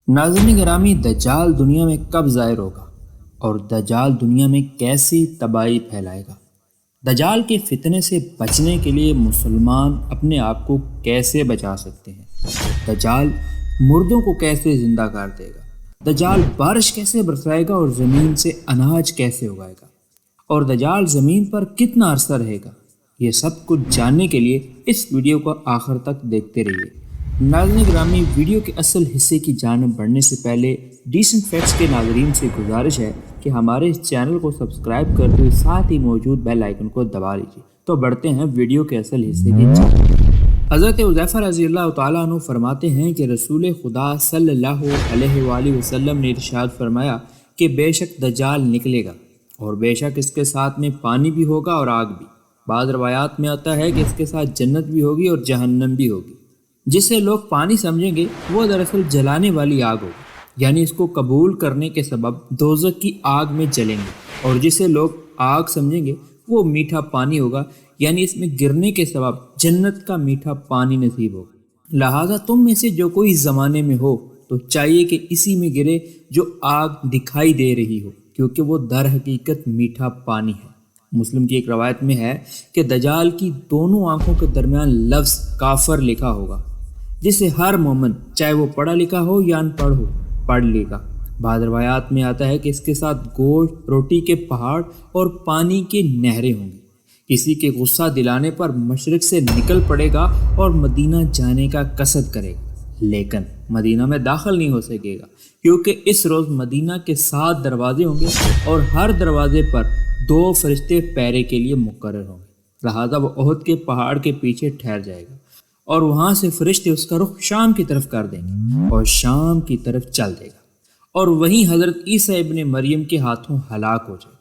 ناظرین گرامی، دجال دنیا میں کب ظاہر ہوگا اور دجال دنیا میں کیسی تباہی پھیلائے گا؟ دجال کے فتنے سے بچنے کے لیے مسلمان اپنے آپ کو کیسے بچا سکتے ہیں؟ دجال مردوں کو کیسے زندہ کر دے گا؟ دجال بارش کیسے برسائے گا اور زمین سے اناج کیسے اگائے گا؟ اور دجال زمین پر کتنا عرصہ رہے گا؟ یہ سب کچھ جاننے کے لیے اس ویڈیو کو آخر تک دیکھتے رہیے۔ ناظرین گرامی، ویڈیو کے اصل حصے کی جانب بڑھنے سے پہلے ڈیسنٹ فیکٹس کے ناظرین سے گزارش ہے کہ ہمارے اس چینل کو سبسکرائب کرتے ہوئے ساتھ ہی موجود بیل آئیکن کو دبا لیجیے۔ تو بڑھتے ہیں ویڈیو کے اصل حصے کی جانب۔ حضرت حذیفہ رضی اللہ تعالیٰ عنہ فرماتے ہیں کہ رسول خدا صلی اللہ علیہ وآلہ وسلم نے ارشاد فرمایا کہ بے شک دجال نکلے گا اور بے شک اس کے ساتھ میں پانی بھی ہوگا اور آگ بھی۔ بعض روایات میں آتا ہے کہ اس کے ساتھ جنت بھی ہوگی اور جہنم بھی ہوگی۔ جسے لوگ پانی سمجھیں گے وہ دراصل جلانے والی آگ ہوگی، یعنی اس کو قبول کرنے کے سبب دوزخ کی آگ میں جلیں گے، اور جسے لوگ آگ سمجھیں گے وہ میٹھا پانی ہوگا، یعنی اس میں گرنے کے سبب جنت کا میٹھا پانی نصیب ہوگا۔ لہٰذا تم میں سے جو کوئی زمانے میں ہو تو چاہیے کہ اسی میں گرے جو آگ دکھائی دے رہی ہو، کیونکہ وہ در حقیقت میٹھا پانی ہے۔ مسلم کی ایک روایت میں ہے کہ دجال کی دونوں آنکھوں کے درمیان لفظ کافر لکھا ہوگا، جسے ہر مومن چاہے وہ پڑھا لکھا ہو یا ان پڑھ ہو پڑھ لے گا۔ بعض روایات میں آتا ہے کہ اس کے ساتھ گوشت، روٹی کے پہاڑ اور پانی کی نہریں ہوں گی۔ کسی کے غصہ دلانے پر مشرق سے نکل پڑے گا اور مدینہ جانے کا قصد کرے گا، لیکن مدینہ میں داخل نہیں ہو سکے گا، کیونکہ اس روز مدینہ کے 7 دروازے ہوں گے اور ہر دروازے پر 2 فرشتے پہرے کے لیے مقرر ہوں گے۔ لہٰذا وہ احد کے پہاڑ کے پیچھے ٹھہر جائے گا اور وہاں سے فرشتے اس کا رخ شام کی طرف کر دیں گے اور شام کی طرف چل دے گا، اور وہیں حضرت عیسیٰ ابن مریم کے ہاتھوں ہلاک ہو جائے گا۔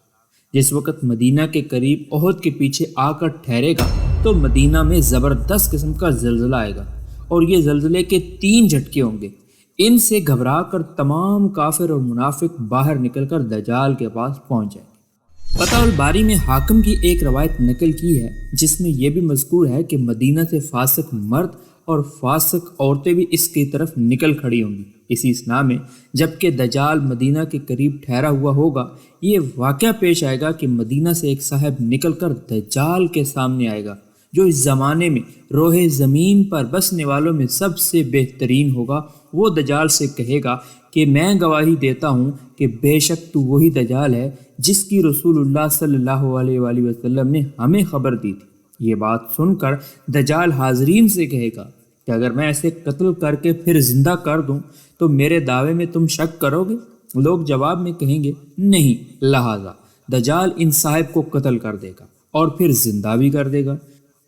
جس وقت مدینہ کے قریب احد کے پیچھے آ کر ٹھہرے گا تو مدینہ میں زبردست قسم کا زلزلہ آئے گا، اور یہ زلزلے کے 3 جھٹکے ہوں گے۔ ان سے گھبرا کر تمام کافر اور منافق باہر نکل کر دجال کے پاس پہنچ جائیں گے۔ فتح الباری میں حاکم کی ایک روایت نقل کی ہے جس میں یہ بھی مذکور ہے کہ مدینہ سے فاسق مرد اور فاسق عورتیں بھی اس کی طرف نکل کھڑی ہوں گی۔ اسی اسنا میں جبکہ دجال مدینہ کے قریب ٹھہرا ہوا ہوگا، یہ واقعہ پیش آئے گا کہ مدینہ سے ایک صاحب نکل کر دجال کے سامنے آئے گا، جو اس زمانے میں روح زمین پر بسنے والوں میں سب سے بہترین ہوگا۔ وہ دجال سے کہے گا کہ میں گواہی دیتا ہوں کہ بے شک تو وہی دجال ہے جس کی رسول اللہ صلی اللہ علیہ وآلہ وسلم نے ہمیں خبر دی تھی۔ یہ بات سن کر دجال حاضرین سے کہے گا کہ اگر میں اسے قتل کر کے پھر زندہ کر دوں تو میرے دعوے میں تم شک کرو گے؟ لوگ جواب میں کہیں گے نہیں۔ لہٰذا دجال ان صاحب کو قتل کر دے گا اور پھر زندہ بھی کر دے گا۔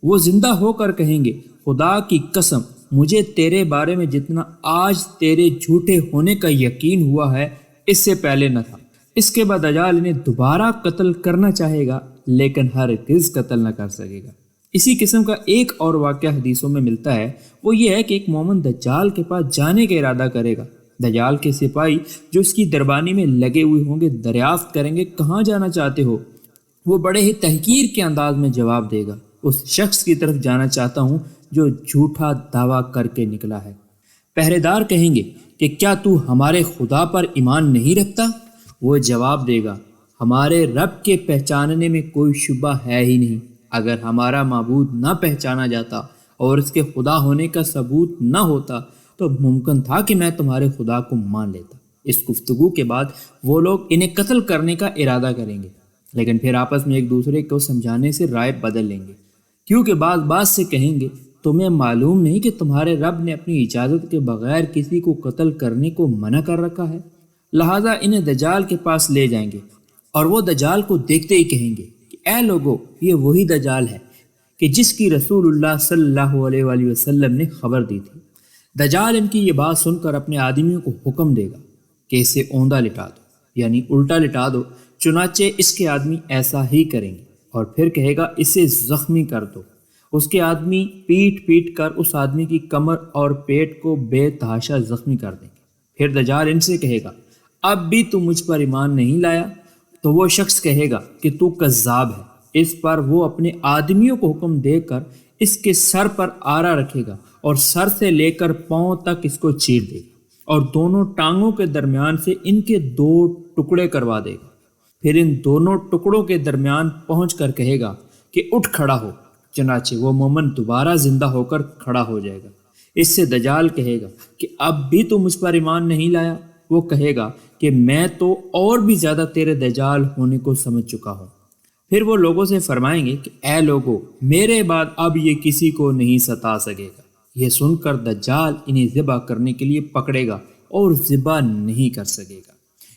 وہ زندہ ہو کر کہیں گے خدا کی قسم، مجھے تیرے بارے میں جتنا آج تیرے جھوٹے ہونے کا یقین ہوا ہے اس سے پہلے نہ تھا۔ اس کے بعد دجال انہیں دوبارہ قتل کرنا چاہے گا، لیکن ہرگز قتل نہ کر سکے گا۔ اسی قسم کا ایک اور واقعہ حدیثوں میں ملتا ہے، وہ یہ ہے کہ ایک مومن دجال کے پاس جانے کا ارادہ کرے گا۔ دجال کے سپاہی جو اس کی دربانی میں لگے ہوئے ہوں گے دریافت کریں گے کہاں جانا چاہتے ہو؟ وہ بڑے ہی تحقیر کے انداز میں جواب دے گا، اس شخص کی طرف جانا چاہتا ہوں جو جھوٹا دعویٰ کر کے نکلا ہے۔ پہرے دار کہیں گے کہ کیا تو ہمارے خدا پر ایمان نہیں رکھتا؟ وہ جواب دے گا ہمارے رب کے پہچاننے میں کوئی شبہ ہے ہی نہیں۔ اگر ہمارا معبود نہ پہچانا جاتا اور اس کے خدا ہونے کا ثبوت نہ ہوتا تو ممکن تھا کہ میں تمہارے خدا کو مان لیتا۔ اس گفتگو کے بعد وہ لوگ انہیں قتل کرنے کا ارادہ کریں گے، لیکن پھر آپس میں ایک دوسرے کو سمجھانے سے رائے بدل لیں گے، کیونکہ بعض سے کہیں گے تمہیں معلوم نہیں کہ تمہارے رب نے اپنی اجازت کے بغیر کسی کو قتل کرنے کو منع کر رکھا ہے؟ لہٰذا انہیں دجال کے پاس لے جائیں گے اور وہ دجال کو دیکھتے ہی کہیں گے کہ اے لوگو، یہ وہی دجال ہے کہ جس کی رسول اللہ صلی اللہ علیہ وآلہ وسلم نے خبر دی تھی۔ دجال ان کی یہ بات سن کر اپنے آدمیوں کو حکم دے گا کہ اسے اوندا لٹا دو، یعنی الٹا لٹا دو۔ چنانچہ اس کے آدمی ایسا ہی کریں گے اور پھر کہے گا اسے زخمی کر دو۔ اس کے آدمی پیٹ کر اس آدمی کی کمر اور پیٹ کو بے تحاشا زخمی کر دیں گے۔ پھر دجال ان سے کہے گا اب بھی تو مجھ پر ایمان نہیں لایا؟ تو وہ شخص کہے گا کہ تو کذاب ہے۔ اس پر وہ اپنے آدمیوں کو حکم دے کر اس کے سر پر آرا رکھے گا اور سر سے لے کر پاؤں تک اس کو چیر دے گا اور دونوں ٹانگوں کے درمیان سے ان کے 2 ٹکڑے کروا دے گا۔ پھر ان دونوں ٹکڑوں کے درمیان پہنچ کر کہے گا کہ اٹھ کھڑا ہو، چنانچہ وہ مومن دوبارہ زندہ ہو کر کھڑا ہو جائے گا۔ اس سے دجال کہے گا کہ اب بھی تو مجھ پر ایمان نہیں لایا۔ وہ کہے گا کہ میں تو اور بھی زیادہ تیرے دجال ہونے کو سمجھ چکا ہوں۔ پھر وہ لوگوں سے فرمائیں گے کہ اے لوگو، میرے بعد اب یہ کسی کو نہیں ستا سکے گا۔ یہ سن کر دجال انہیں ذبح کرنے کے لیے پکڑے گا اور ذبح نہیں کر سکے گا،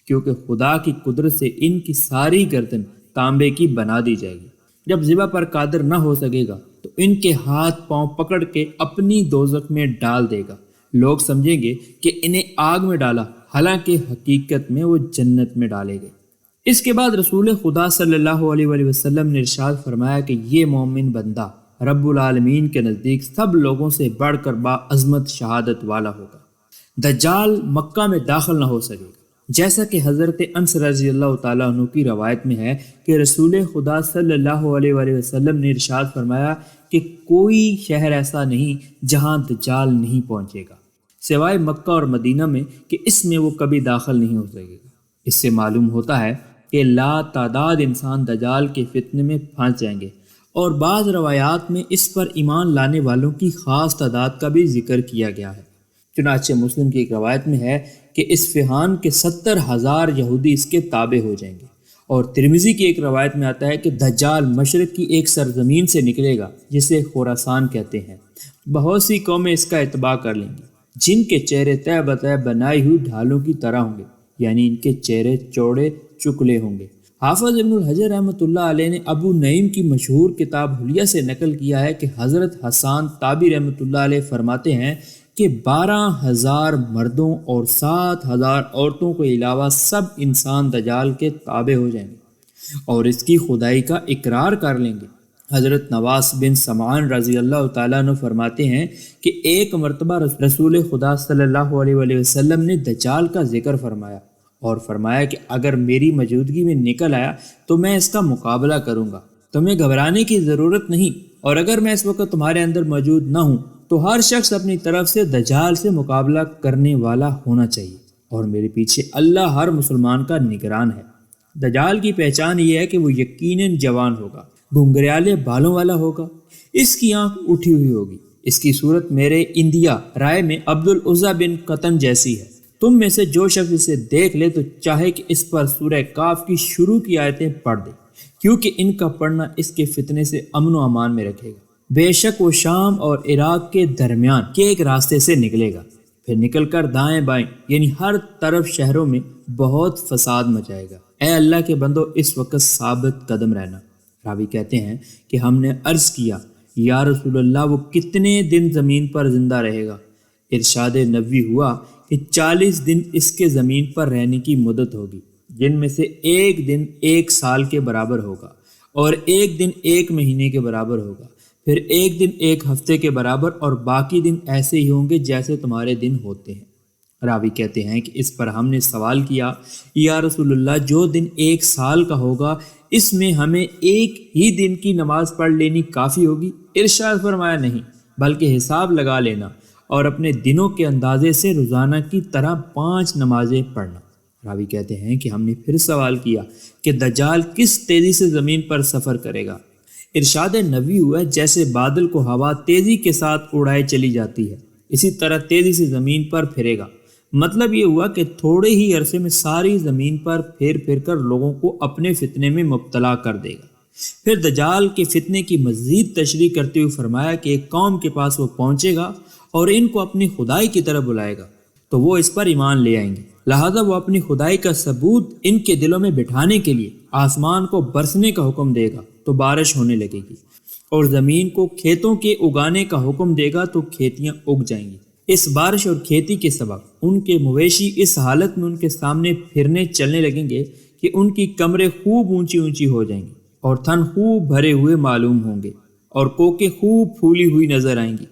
کیونکہ خدا کی قدرت سے ان کی ساری گردن تانبے کی بنا دی جائے گی۔ جب ذبح پر قادر نہ ہو سکے گا تو ان کے ہاتھ پاؤں پکڑ کے اپنی دوزخ میں ڈال دے گا۔ لوگ سمجھیں گے کہ انہیں آگ میں ڈالا، حالانکہ حقیقت میں وہ جنت میں ڈالے گئے۔ اس کے بعد رسول خدا صلی اللہ علیہ وآلہ وسلم نے ارشاد فرمایا کہ یہ مومن بندہ رب العالمین کے نزدیک سب لوگوں سے بڑھ کر باعظمت شہادت والا ہوگا۔ دجال مکہ میں داخل نہ ہو سکے گا، جیسا کہ حضرت انس رضی اللہ تعالیٰ عنہ کی روایت میں ہے کہ رسول خدا صلی اللہ علیہ وآلہ وسلم نے ارشاد فرمایا کہ کوئی شہر ایسا نہیں جہاں دجال نہیں پہنچے گا سوائے مکہ اور مدینہ میں، کہ اس میں وہ کبھی داخل نہیں ہو سکے گا۔ اس سے معلوم ہوتا ہے کہ لا تعداد انسان دجال کے فتنے میں پھنس جائیں گے، اور بعض روایات میں اس پر ایمان لانے والوں کی خاص تعداد کا بھی ذکر کیا گیا ہے۔ چنانچہ مسلم کی ایک روایت میں ہے کہ اصفہان کے 70,000 یہودی اس کے تابع ہو جائیں گے، اور ترمذی کی ایک روایت میں آتا ہے کہ دجال مشرق کی ایک سرزمین سے نکلے گا جسے خراسان کہتے ہیں۔ بہت سی قومیں اس کا اتباع کر لیں گی، جن کے چہرے طے بطے بنائی ہوئی ڈھالوں کی طرح ہوں گے، یعنی ان کے چہرے چوڑے چکلے ہوں گے۔ حافظ ابن الحجر رحمۃ اللہ علیہ نے ابو نعیم کی مشہور کتاب حلیہ سے نقل کیا ہے کہ حضرت حسان تابی رحمۃ اللہ علیہ فرماتے ہیں کہ 12,000 مردوں اور 7,000 عورتوں کے علاوہ سب انسان دجال کے تابع ہو جائیں گے اور اس کی خدائی کا اقرار کر لیں گے۔ حضرت نواس بن سمعان رضی اللہ تعالیٰ عنہ فرماتے ہیں کہ ایک مرتبہ رسول خدا صلی اللہ علیہ وآلہ وسلم نے دجال کا ذکر فرمایا اور فرمایا کہ اگر میری موجودگی میں نکل آیا تو میں اس کا مقابلہ کروں گا، تمہیں گھبرانے کی ضرورت نہیں، اور اگر میں اس وقت تمہارے اندر موجود نہ ہوں تو ہر شخص اپنی طرف سے دجال سے مقابلہ کرنے والا ہونا چاہیے، اور میرے پیچھے اللہ ہر مسلمان کا نگران ہے۔ دجال کی پہچان یہ ہے کہ وہ یقیناً جوان ہوگا، گھنگریالے بالوں والا ہوگا، اس کی آنکھ اٹھی ہوئی ہوگی، اس کی صورت میرے اندیا رائے میں عبد العزیٰ بن قطن جیسی ہے۔ تم میں سے جو شخص اسے دیکھ لے تو چاہے کہ اس پر سورہ کاف کی شروع کی آیتیں پڑھ دے، کیونکہ ان کا پڑھنا اس کے فتنے سے امن و امان میں رکھے گا۔ بے شک وہ شام اور عراق کے درمیان کے ایک راستے سے نکلے گا، پھر نکل کر دائیں بائیں یعنی ہر طرف شہروں میں بہت فساد مچائے گا۔ اے اللہ کے بندو، اس وقت ثابت قدم رہنا۔ راوی کہتے ہیں کہ ہم نے عرض کیا یا رسول اللہ، وہ کتنے دن زمین پر زندہ رہے گا؟ ارشاد نبوی ہوا کہ 40 دن اس کے زمین پر رہنے کی مدت ہوگی، جن میں سے ایک دن 1 سال کے برابر ہوگا، اور ایک دن 1 مہینے کے برابر ہوگا، پھر ایک دن 1 ہفتے کے برابر، اور باقی دن ایسے ہی ہوں گے جیسے تمہارے دن ہوتے ہیں۔ راوی کہتے ہیں کہ اس پر ہم نے سوال کیا یا رسول اللہ، جو دن 1 سال کا ہوگا اس میں ہمیں ایک ہی دن کی نماز پڑھ لینی کافی ہوگی؟ ارشاد فرمایا نہیں، بلکہ حساب لگا لینا اور اپنے دنوں کے اندازے سے روزانہ کی طرح 5 نمازیں پڑھنا۔ راوی کہتے ہیں کہ ہم نے پھر سوال کیا کہ دجال کس تیزی سے زمین پر سفر کرے گا؟ ارشاد نبوی ہوا جیسے بادل کو ہوا تیزی کے ساتھ اڑائے چلی جاتی ہے، اسی طرح تیزی سے زمین پر پھرے گا۔ مطلب یہ ہوا کہ تھوڑے ہی عرصے میں ساری زمین پر پھر پھر کر لوگوں کو اپنے فتنے میں مبتلا کر دے گا۔ پھر دجال کے فتنے کی مزید تشریح کرتے ہوئے فرمایا کہ ایک قوم کے پاس وہ پہنچے گا اور ان کو اپنی خدائی کی طرف بلائے گا تو وہ اس پر ایمان لے آئیں گے، لہذا وہ اپنی خدائی کا ثبوت ان کے دلوں میں بٹھانے کے لیے آسمان کو برسنے کا حکم دے گا تو بارش ہونے لگے گی، اور زمین کو کھیتوں کے اگانے کا حکم دے گا تو کھیتیاں اگ جائیں گی۔ اس بارش اور کھیتی کے سبب ان کے مویشی اس حالت میں ان کے سامنے پھرنے چلنے لگیں گے کہ ان کی کمریں خوب اونچی اونچی ہو جائیں گی، اور تھن خوب بھرے ہوئے معلوم ہوں گے، اور کوکیں خوب پھولی ہوئی نظر آئیں گی۔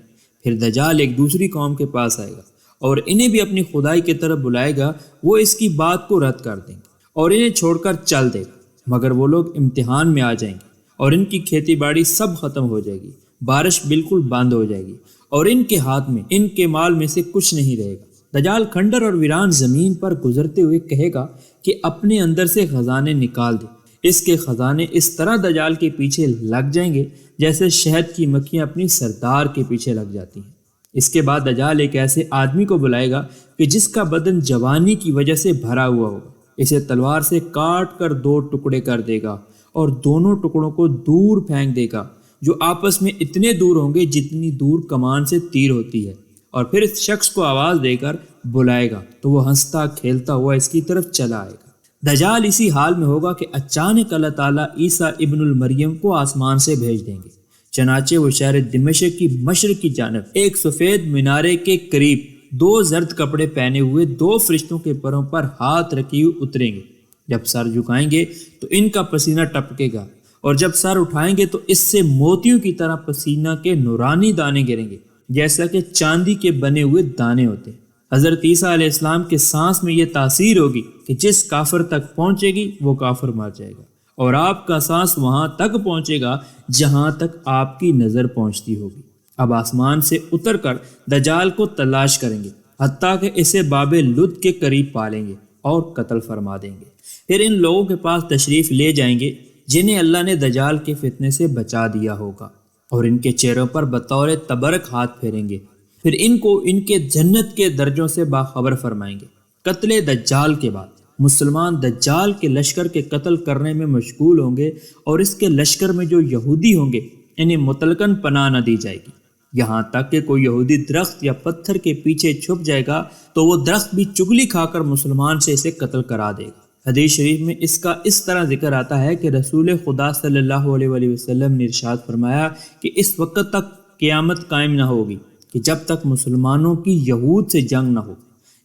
پھر دجال ایک دوسری قوم کے پاس آئے گا اور انہیں بھی اپنی خدائی کی طرف بلائے گا، وہ اس کی بات کو رد کر دیں گے اور انہیں چھوڑ کر چل دے گا، مگر وہ لوگ امتحان میں آ جائیں گے اور ان کی کھیتی باڑی سب ختم ہو جائے گی، بارش بالکل بند ہو جائے گی، اور ان کے ہاتھ میں ان کے مال میں سے کچھ نہیں رہے گا۔ دجال کھنڈر اور ویران زمین پر گزرتے ہوئے کہے گا کہ اپنے اندر سے خزانے نکال دے۔ اس کے خزانے اس طرح دجال کے پیچھے لگ جائیں گے جیسے شہد کی مکھیاں اپنی سردار کے پیچھے لگ جاتی ہیں۔ اس کے بعد دجال ایک ایسے آدمی کو بلائے گا کہ جس کا بدن جوانی کی وجہ سے بھرا ہوا ہوگا، اسے تلوار سے کاٹ کر 2 ٹکڑے کر دے گا اور دونوں ٹکڑوں کو دور پھینک دے گا، جو آپس میں اتنے دور ہوں گے جتنی دور کمان سے تیر ہوتی ہے، اور پھر اس شخص کو آواز دے کر بلائے گا تو وہ ہنستا کھیلتا ہوا اس کی طرف چلا آئے گا۔ دجال اسی حال میں ہوگا کہ اچانک اللہ تعالیٰ عیسیٰ ابن المریم کو آسمان سے بھیج دیں گے، چنانچہ وہ شہر دمشق کی مشرق کی جانب ایک سفید مینارے کے قریب 2 زرد کپڑے پہنے ہوئے 2 فرشتوں کے پروں پر ہاتھ رکھے ہوئے اتریں گے۔ جب سر جھکائیں گے تو ان کا پسینہ ٹپکے گا، اور جب سر اٹھائیں گے تو اس سے موتیوں کی طرح پسینہ کے نورانی دانے گریں گے، جیسا کہ چاندی کے بنے ہوئے دانے ہوتے ہیں۔ حضرت عیسیٰ علیہ السلام کے سانس میں یہ تاثیر ہوگی کہ جس کافر تک پہنچے گی وہ کافر مر جائے گا، اور آپ کا سانس وہاں تک پہنچے گا جہاں تک آپ کی نظر پہنچتی ہوگی۔ اب آسمان سے اتر کر دجال کو تلاش کریں گے، حتیٰ کہ اسے باب لد کے قریب پالیں گے اور قتل فرما دیں گے۔ پھر ان لوگوں کے پاس تشریف لے جائیں گے جنہیں اللہ نے دجال کے فتنے سے بچا دیا ہوگا، اور ان کے چہروں پر بطور تبرک ہاتھ پھیریں گے۔ پھر ان کو ان کے جنت کے درجوں سے باخبر فرمائیں گے۔ قتل دجال کے بعد مسلمان دجال کے لشکر کے قتل کرنے میں مشغول ہوں گے، اور اس کے لشکر میں جو یہودی ہوں گے انہیں مطلقاً پناہ نہ دی جائے گی، یہاں تک کہ کوئی یہودی درخت یا پتھر کے پیچھے چھپ جائے گا تو وہ درخت بھی چگلی کھا کر مسلمان سے اسے قتل کرا دے گا۔ حدیث شریف میں اس کا اس طرح ذکر آتا ہے کہ رسول خدا صلی اللہ علیہ وآلہ وسلم نے ارشاد فرمایا کہ اس وقت تک قیامت قائم نہ ہوگی کہ جب تک مسلمانوں کی یہود سے جنگ نہ ہو۔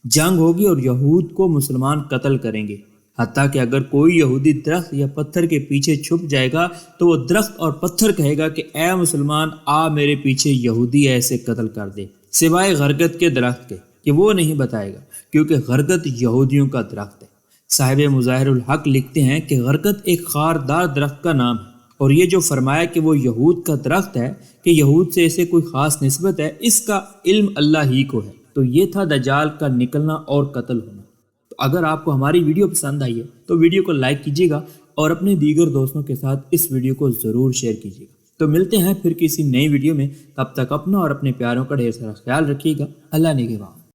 جنگ ہوگی اور یہود کو مسلمان قتل کریں گے، حتیٰ کہ اگر کوئی یہودی درخت یا پتھر کے پیچھے چھپ جائے گا تو وہ درخت اور پتھر کہے گا کہ اے مسلمان آ میرے پیچھے یہودی ہے، اسے قتل کر دے، سوائے غرگد کے درخت کے، کہ وہ نہیں بتائے گا کیونکہ غرگد یہودیوں کا درخت ہے۔ صاحب مظاہر الحق لکھتے ہیں کہ غرگد ایک خاردار درخت کا نام ہے، اور یہ جو فرمایا کہ وہ یہود کا درخت ہے کہ یہود سے اسے کوئی خاص نسبت ہے، اس کا علم اللہ ہی کو ہے۔ تو یہ تھا دجال کا نکلنا اور قتل ہونا۔ تو اگر آپ کو ہماری ویڈیو پسند آئی ہے تو ویڈیو کو لائک کیجیے گا، اور اپنے دیگر دوستوں کے ساتھ اس ویڈیو کو ضرور شیئر کیجیے گا۔ تو ملتے ہیں پھر کسی نئی ویڈیو میں، تب تک اپنا اور اپنے پیاروں کا ڈھیر سارا خیال رکھیے گا۔ اللہ نگہبان۔